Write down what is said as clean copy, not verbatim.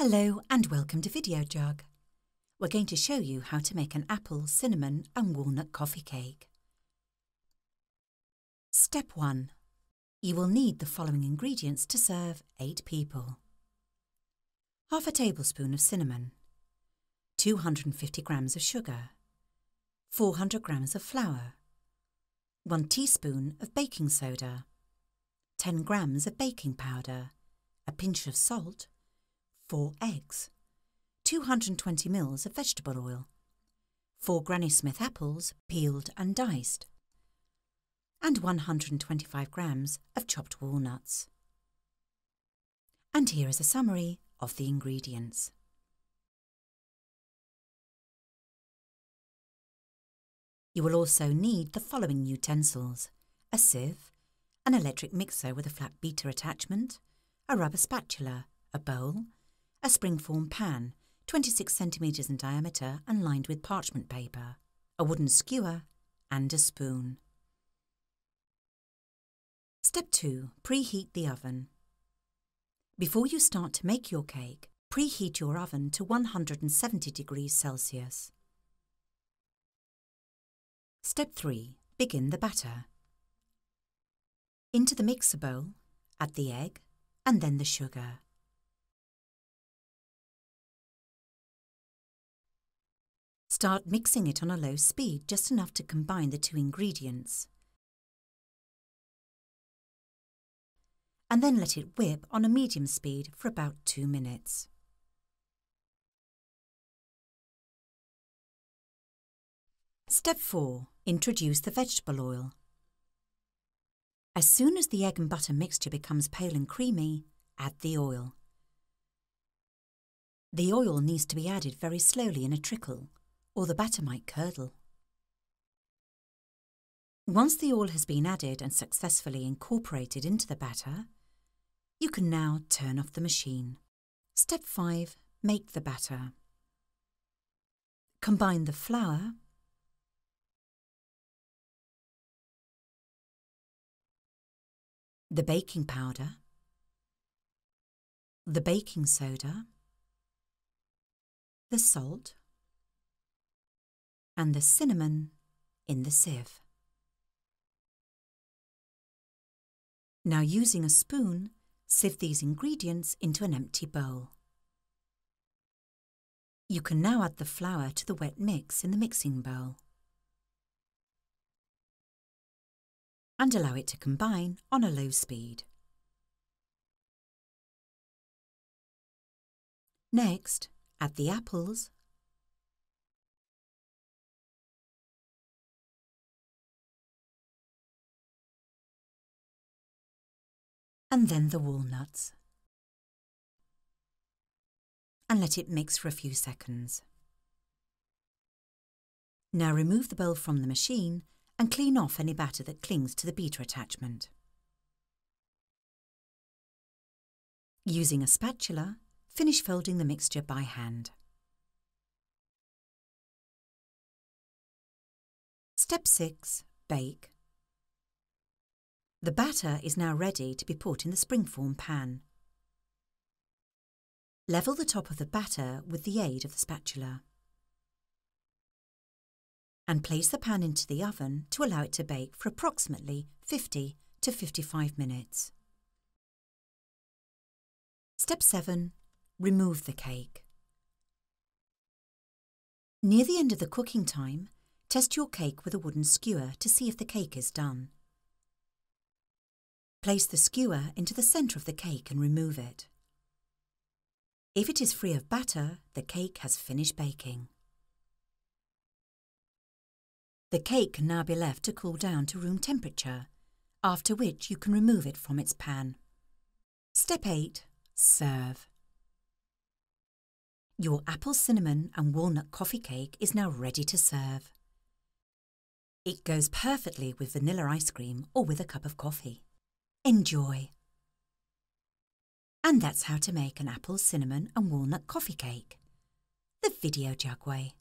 Hello and welcome to Video Jug. We're going to show you how to make an apple, cinnamon and walnut coffee cake. Step 1. You will need the following ingredients to serve 8 people. Half a tablespoon of cinnamon, 250 grams of sugar, 400 grams of flour, 1 teaspoon of baking soda, 10 grams of baking powder, a pinch of salt, 4 eggs, 220 ml of vegetable oil, 4 Granny Smith apples peeled and diced, and 125 grams of chopped walnuts. And here is a summary of the ingredients. You will also need the following utensils: a sieve, an electric mixer with a flat beater attachment, a rubber spatula, a bowl, a springform pan, 26 centimetres in diameter and lined with parchment paper, a wooden skewer and a spoon. Step 2. Preheat the oven. Before you start to make your cake, preheat your oven to 170 degrees Celsius. Step 3. Begin the batter. Into the mixer bowl, add the egg and then the sugar. Start mixing it on a low speed, just enough to combine the 2 ingredients. And then let it whip on a medium speed for about 2 minutes. Step 4. Introduce the vegetable oil. As soon as the egg and butter mixture becomes pale and creamy, add the oil. The oil needs to be added very slowly in a trickle, or the batter might curdle. Once the oil has been added and successfully incorporated into the batter, you can now turn off the machine. Step 5. Make the batter. Combine the flour, the baking powder, the baking soda, the salt, and the cinnamon in the sieve. Now, using a spoon, sieve these ingredients into an empty bowl. You can now add the flour to the wet mix in the mixing bowl and allow it to combine on a low speed. Next, add the apples, and then the walnuts, and let it mix for a few seconds. Now remove the bowl from the machine and clean off any batter that clings to the beater attachment. Using a spatula, finish folding the mixture by hand. Step 6. Bake. The batter is now ready to be put in the springform pan. Level the top of the batter with the aid of the spatula and place the pan into the oven to allow it to bake for approximately 50 to 55 minutes. Step 7. Remove the cake. Near the end of the cooking time, test your cake with a wooden skewer to see if the cake is done. Place the skewer into the centre of the cake and remove it. If it is free of batter, the cake has finished baking. The cake can now be left to cool down to room temperature, after which you can remove it from its pan. Step 8. Serve. Your apple, cinnamon and walnut coffee cake is now ready to serve. It goes perfectly with vanilla ice cream or with a cup of coffee. Enjoy! And that's how to make an apple, cinnamon and walnut coffee cake, the Video Jug way.